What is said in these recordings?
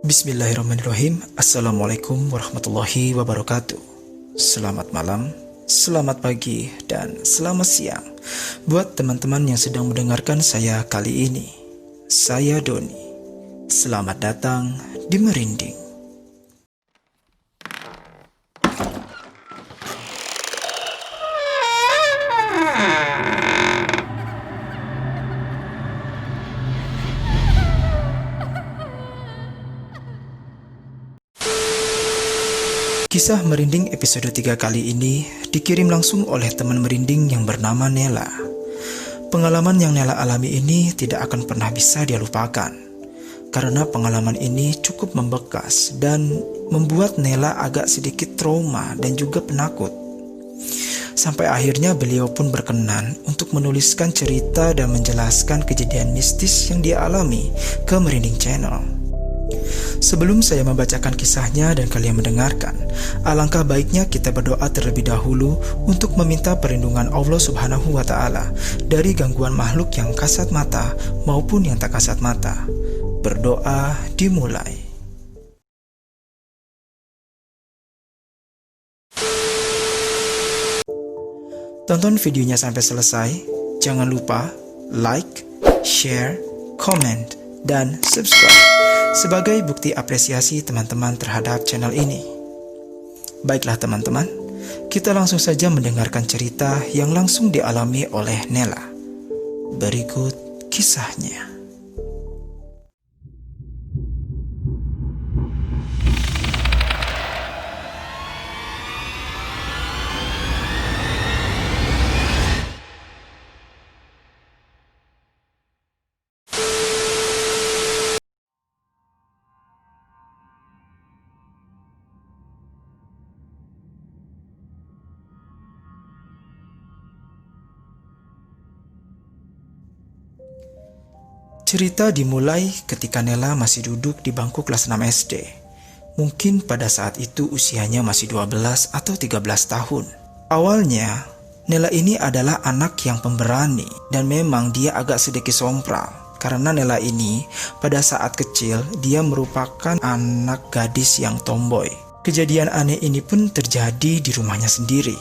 Bismillahirrahmanirrahim. Assalamualaikum warahmatullahi wabarakatuh. Selamat malam, selamat pagi, dan selamat siang buat teman-teman yang sedang mendengarkan saya kali ini. Saya Doni. Selamat datang di Merinding. Kisah Merinding episode 3 kali ini dikirim langsung oleh teman Merinding yang bernama Nela. Pengalaman yang Nela alami ini tidak akan pernah bisa dia lupakan, karena pengalaman ini cukup membekas dan membuat Nela agak sedikit trauma dan juga penakut. Sampai akhirnya beliau pun berkenan untuk menuliskan cerita dan menjelaskan kejadian mistis yang dia alami ke Merinding Channel. Sebelum saya membacakan kisahnya dan kalian mendengarkan, alangkah baiknya kita berdoa terlebih dahulu untuk meminta perlindungan Allah Subhanahu wa Ta'ala dari gangguan makhluk yang kasat mata maupun yang tak kasat mata. Berdoa dimulai. Tonton videonya sampai selesai. Jangan lupa like, share, comment, dan subscribe sebagai bukti apresiasi teman-teman terhadap channel ini. Baiklah teman-teman, kita langsung saja mendengarkan cerita yang langsung dialami oleh Nela. Berikut kisahnya. Cerita dimulai ketika Nela masih duduk di bangku kelas 6 SD. Mungkin pada saat itu usianya masih 12 atau 13 tahun. Awalnya, Nela ini adalah anak yang pemberani dan memang dia agak sedikit sompral. Karena Nela ini pada saat kecil dia merupakan anak gadis yang tomboy. Kejadian aneh ini pun terjadi di rumahnya sendiri.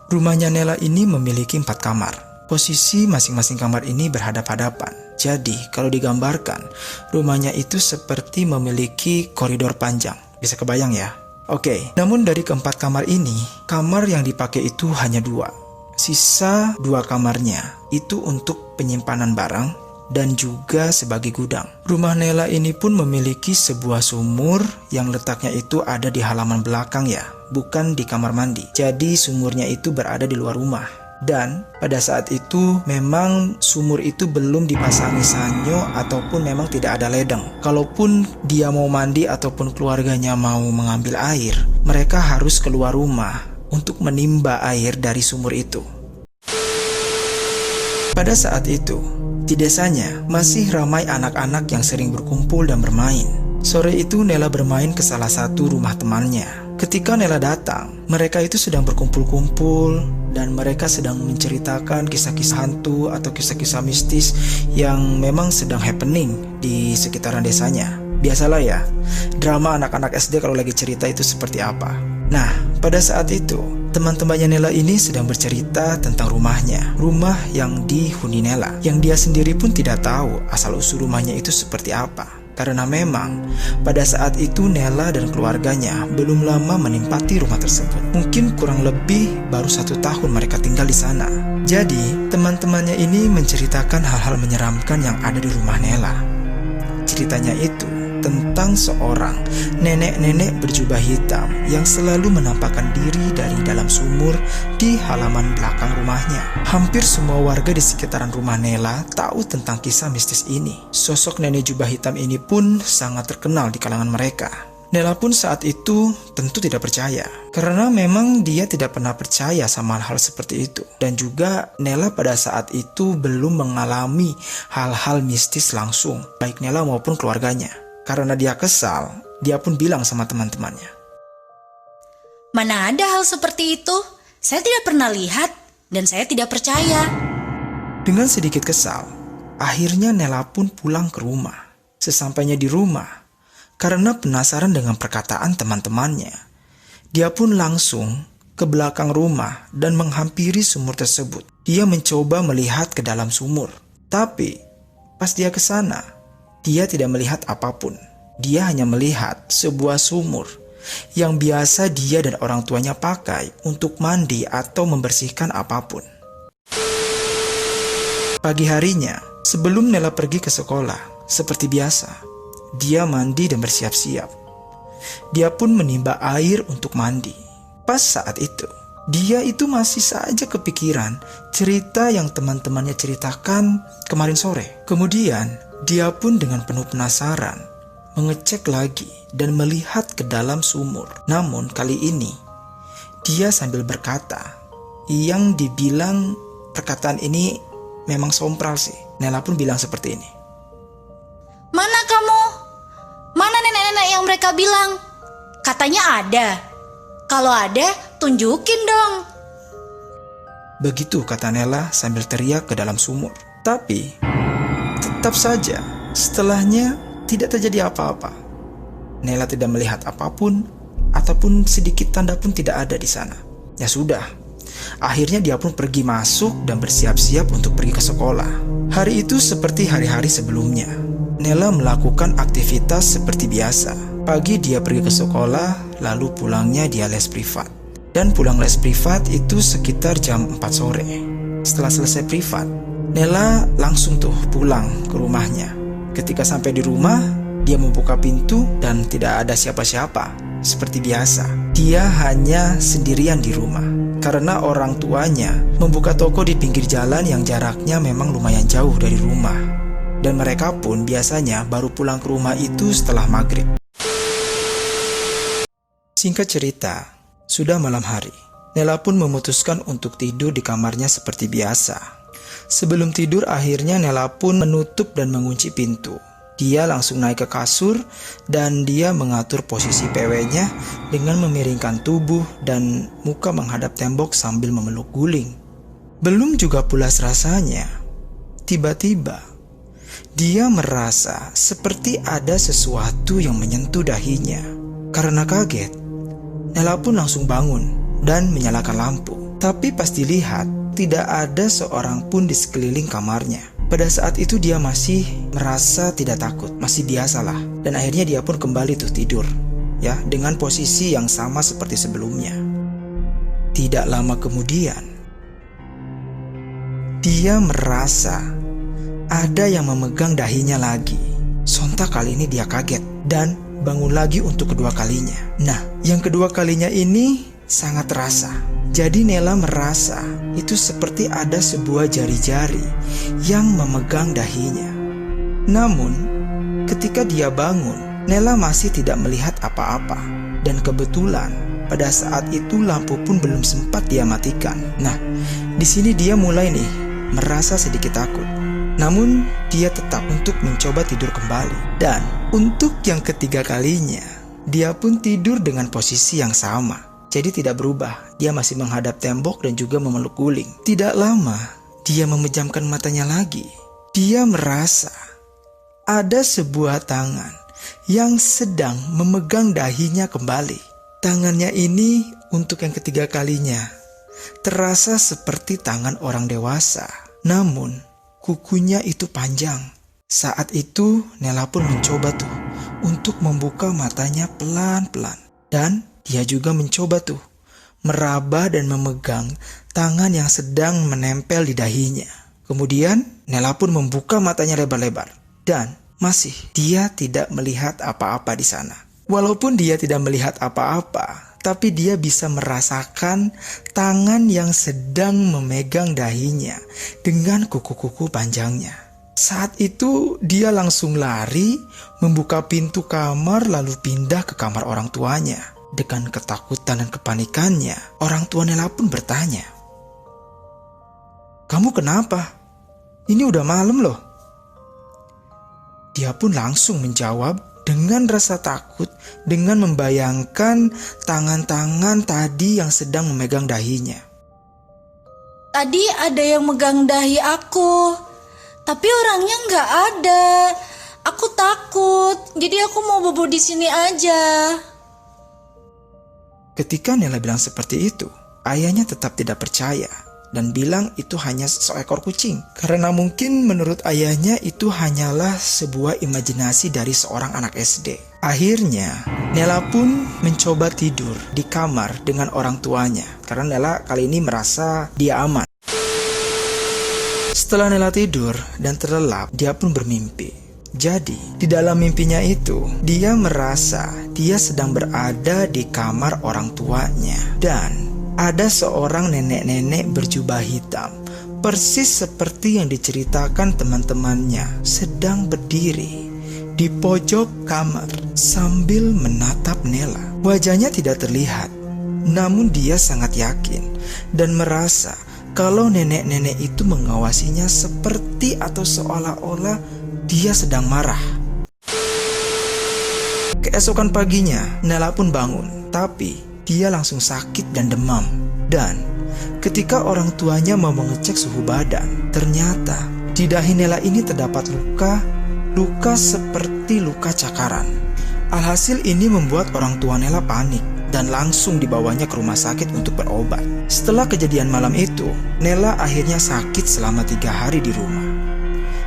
Rumahnya Nela ini memiliki 4 kamar. Posisi masing-masing kamar ini berhadap-hadapan. Jadi, kalau digambarkan, rumahnya itu seperti memiliki koridor panjang. Bisa kebayang ya? Oke, namun dari keempat kamar ini, kamar yang dipakai itu hanya 2. Sisa 2 kamarnya itu untuk penyimpanan barang dan juga sebagai gudang. Rumah Nela ini pun memiliki sebuah sumur yang letaknya itu ada di halaman belakang ya, bukan di kamar mandi. Jadi sumurnya itu berada di luar rumah. Dan pada saat itu memang sumur itu belum dipasangi sanyo ataupun memang tidak ada ledeng. Kalaupun dia mau mandi ataupun keluarganya mau mengambil air, mereka harus keluar rumah untuk menimba air dari sumur itu. Pada saat itu, di desanya masih ramai anak-anak yang sering berkumpul dan bermain. Sore itu Nela bermain ke salah satu rumah temannya. Ketika Nela datang, mereka itu sedang berkumpul-kumpul dan mereka sedang menceritakan kisah-kisah hantu atau kisah-kisah mistis yang memang sedang happening di sekitaran desanya. Biasalah ya, drama anak-anak SD kalau lagi cerita itu seperti apa. Nah, pada saat itu, teman-temannya Nela ini sedang bercerita tentang rumahnya, rumah yang dihuni Nela, yang dia sendiri pun tidak tahu asal-usul rumahnya itu seperti apa. Karena memang pada saat itu Nela dan keluarganya belum lama menempati rumah tersebut. Mungkin kurang lebih baru 1 tahun mereka tinggal di sana. Jadi teman-temannya ini menceritakan hal-hal menyeramkan yang ada di rumah Nela. Ceritanya itu tentang seorang nenek-nenek berjubah hitam yang selalu menampakkan diri dari dalam sumur di halaman belakang rumahnya. Hampir semua warga di sekitaran rumah Nela tahu tentang kisah mistis ini. Sosok nenek jubah hitam ini pun sangat terkenal di kalangan mereka. Nela pun saat itu tentu tidak percaya, karena memang dia tidak pernah percaya sama hal-hal seperti itu. Dan juga Nela pada saat itu belum mengalami hal-hal mistis langsung, baik Nela maupun keluarganya. Karena dia kesal, dia pun bilang sama teman-temannya, "Mana ada hal seperti itu? Saya tidak pernah lihat dan saya tidak percaya." Dengan sedikit kesal, akhirnya Nela pun pulang ke rumah. Sesampainya di rumah, Karena penasaran dengan perkataan teman-temannya, dia pun langsung ke belakang rumah dan menghampiri sumur tersebut. Dia mencoba melihat ke dalam sumur. Tapi pas dia ke sana, dia tidak melihat apapun. Dia hanya melihat sebuah sumur yang biasa dia dan orang tuanya pakai untuk mandi atau membersihkan apapun. Pagi harinya, sebelum Nela pergi ke sekolah, seperti biasa, dia mandi dan bersiap-siap. Dia pun menimba air untuk mandi. Pas saat itu, dia itu masih saja kepikiran cerita yang teman-temannya ceritakan kemarin sore. Kemudian, dia pun dengan penuh penasaran mengecek lagi dan melihat ke dalam sumur. Namun kali ini, dia sambil berkata, yang dibilang perkataan ini memang sompral sih. Nela pun bilang seperti ini. Mana kamu? Mana nenek-nenek yang mereka bilang? Katanya ada. Kalau ada, tunjukin dong. Begitu kata Nela sambil teriak ke dalam sumur. Tapi, tetap saja setelahnya tidak terjadi apa-apa. Nela tidak melihat apapun, ataupun sedikit tanda pun tidak ada di sana. Ya sudah, akhirnya dia pun pergi masuk dan bersiap-siap untuk pergi ke sekolah. Hari itu seperti hari-hari sebelumnya. Nela melakukan aktivitas seperti biasa. Pagi dia pergi ke sekolah, lalu pulangnya dia les privat. Dan pulang les privat itu sekitar jam 4 sore. Setelah selesai privat, Nela langsung tuh pulang ke rumahnya. Ketika sampai di rumah, dia membuka pintu dan tidak ada siapa-siapa. Seperti biasa, dia hanya sendirian di rumah. Karena orang tuanya membuka toko di pinggir jalan yang jaraknya memang lumayan jauh dari rumah. Dan mereka pun biasanya baru pulang ke rumah itu setelah maghrib. Singkat cerita, sudah malam hari. Nela pun memutuskan untuk tidur di kamarnya seperti biasa. Sebelum tidur akhirnya Nela pun menutup dan mengunci pintu. Dia langsung naik ke kasur dan dia mengatur posisi PW-nya dengan memiringkan tubuh dan muka menghadap tembok sambil memeluk guling. Belum juga pulas rasanya, tiba-tiba dia merasa seperti ada sesuatu yang menyentuh dahinya. Karena kaget, Nela pun langsung bangun dan menyalakan lampu. Tapi pas dilihat, tidak ada seorang pun di sekeliling kamarnya. Pada saat itu dia masih merasa tidak takut, masih biasalah. Dan akhirnya dia pun kembali tuh tidur, ya, dengan posisi yang sama seperti sebelumnya. Tidak lama kemudian, dia merasa ada yang memegang dahinya lagi. Sontak kali ini dia kaget dan bangun lagi untuk kedua kalinya. Nah, yang kedua kalinya ini sangat terasa. Jadi Nela merasa itu seperti ada sebuah jari-jari yang memegang dahinya. Namun, ketika dia bangun, Nela masih tidak melihat apa-apa. Dan kebetulan, pada saat itu lampu pun belum sempat dia matikan. Nah, di sini dia mulai nih merasa sedikit takut. Namun, dia tetap untuk mencoba tidur kembali. Dan untuk yang ketiga kalinya, dia pun tidur dengan posisi yang sama. Jadi tidak berubah, dia masih menghadap tembok dan juga memeluk guling. Tidak lama, dia memejamkan matanya lagi. Dia merasa ada sebuah tangan yang sedang memegang dahinya kembali. Tangannya ini untuk yang ketiga kalinya terasa seperti tangan orang dewasa. Namun, kukunya itu panjang. Saat itu, Nela pun mencoba tuh untuk membuka matanya pelan-pelan. Dan dia juga mencoba tuh meraba dan memegang tangan yang sedang menempel di dahinya. Kemudian Nela pun membuka matanya lebar-lebar dan masih dia tidak melihat apa-apa di sana. Walaupun dia tidak melihat apa-apa, tapi dia bisa merasakan tangan yang sedang memegang dahinya dengan kuku-kuku panjangnya. Saat itu dia langsung lari, membuka pintu kamar lalu pindah ke kamar orang tuanya. Dengan ketakutan dan kepanikannya, orang tua Nela pun bertanya, "Kamu kenapa? Ini udah malam loh." Dia pun langsung menjawab dengan rasa takut dengan membayangkan tangan-tangan tadi yang sedang memegang dahinya. Tadi ada yang megang dahi aku, tapi orangnya nggak ada. Aku takut, jadi aku mau bobo di sini aja. Ketika Nela bilang seperti itu, ayahnya tetap tidak percaya dan bilang itu hanya seekor kucing. Karena mungkin menurut ayahnya itu hanyalah sebuah imajinasi dari seorang anak SD. Akhirnya, Nela pun mencoba tidur di kamar dengan orang tuanya. Karena Nela kali ini merasa dia aman. Setelah Nela tidur dan terlelap, dia pun bermimpi. Jadi, di dalam mimpinya itu, dia merasa dia sedang berada di kamar orang tuanya. Dan ada seorang nenek-nenek berjubah hitam, persis seperti yang diceritakan teman-temannya, sedang berdiri di pojok kamar sambil menatap Nela. Wajahnya tidak terlihat, namun dia sangat yakin dan merasa kalau nenek-nenek itu mengawasinya seperti atau seolah-olah dia sedang marah. Keesokan paginya, Nela pun bangun, tapi dia langsung sakit dan demam. Dan ketika orang tuanya mau mengecek suhu badan, ternyata di dahi Nela ini terdapat luka seperti luka cakaran. Alhasil ini membuat orang tua Nela panik dan langsung dibawanya ke rumah sakit untuk berobat. Setelah kejadian malam itu, Nela akhirnya sakit selama 3 hari di rumah.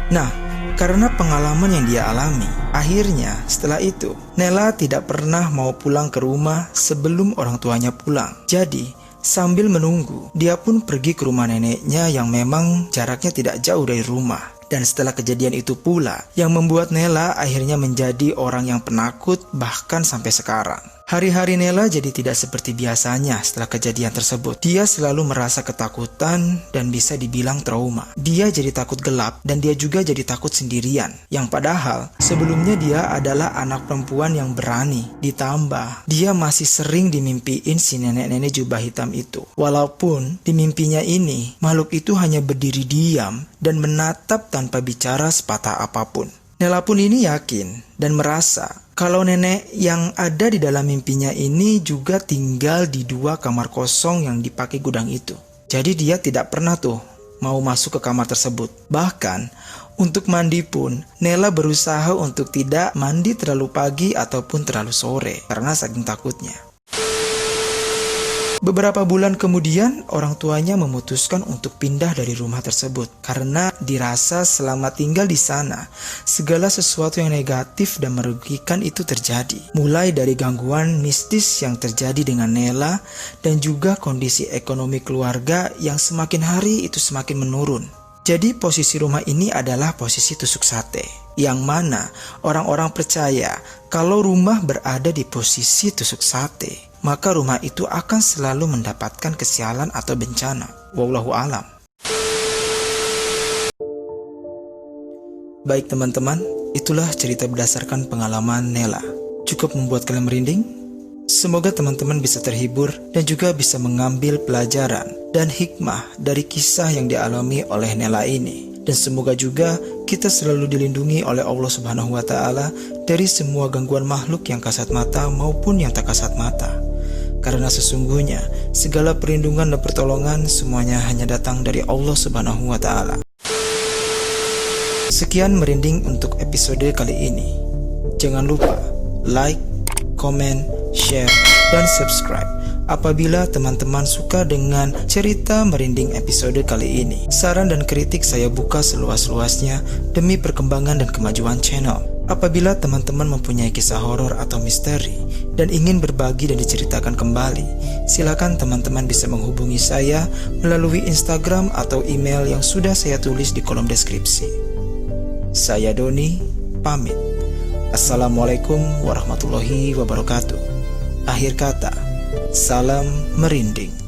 Nah, karena pengalaman yang dia alami, akhirnya setelah itu Nela tidak pernah mau pulang ke rumah sebelum orang tuanya pulang. Jadi sambil menunggu, dia pun pergi ke rumah neneknya yang memang jaraknya tidak jauh dari rumah. Dan setelah kejadian itu pula yang membuat Nela akhirnya menjadi orang yang penakut bahkan sampai sekarang. Hari-hari Nela jadi tidak seperti biasanya setelah kejadian tersebut. Dia selalu merasa ketakutan dan bisa dibilang trauma. Dia jadi takut gelap dan dia juga jadi takut sendirian. Yang padahal sebelumnya dia adalah anak perempuan yang berani. Ditambah dia masih sering dimimpiin si nenek-nenek jubah hitam itu. Walaupun di mimpinya ini makhluk itu hanya berdiri diam dan menatap tanpa bicara sepatah apapun. Nela pun ini yakin dan merasa kalau nenek yang ada di dalam mimpinya ini juga tinggal di 2 kamar kosong yang dipakai gudang itu. Jadi dia tidak pernah tuh mau masuk ke kamar tersebut. Bahkan untuk mandi pun Nela berusaha untuk tidak mandi terlalu pagi ataupun terlalu sore karena saking takutnya. Beberapa bulan kemudian, orang tuanya memutuskan untuk pindah dari rumah tersebut karena dirasa selama tinggal di sana, segala sesuatu yang negatif dan merugikan itu terjadi. Mulai dari gangguan mistis yang terjadi dengan Nela dan juga kondisi ekonomi keluarga yang semakin hari itu semakin menurun. Jadi posisi rumah ini adalah posisi tusuk sate, yang mana orang-orang percaya kalau rumah berada di posisi tusuk sate, maka rumah itu akan selalu mendapatkan kesialan atau bencana. Wallahu alam. Baik teman-teman, itulah cerita berdasarkan pengalaman Nela. Cukup membuat kalian merinding? Semoga teman-teman bisa terhibur dan juga bisa mengambil pelajaran dan hikmah dari kisah yang dialami oleh Nela ini. Dan semoga juga kita selalu dilindungi oleh Allah Subhanahu wa Ta'ala dari semua gangguan makhluk yang kasat mata maupun yang tak kasat mata. Karena sesungguhnya segala perlindungan dan pertolongan semuanya hanya datang dari Allah Subhanahu wa Ta'ala. Sekian merinding untuk episode kali ini. Jangan lupa like, comment, share, dan subscribe apabila teman-teman suka dengan cerita merinding episode kali ini. Saran dan kritik saya buka seluas-luasnya demi perkembangan dan kemajuan channel. Apabila teman-teman mempunyai kisah horor atau misteri dan ingin berbagi dan diceritakan kembali, silakan teman-teman bisa menghubungi saya melalui Instagram atau email yang sudah saya tulis di kolom deskripsi. Saya Doni, pamit. Assalamualaikum warahmatullahi wabarakatuh. Akhir kata, salam merinding.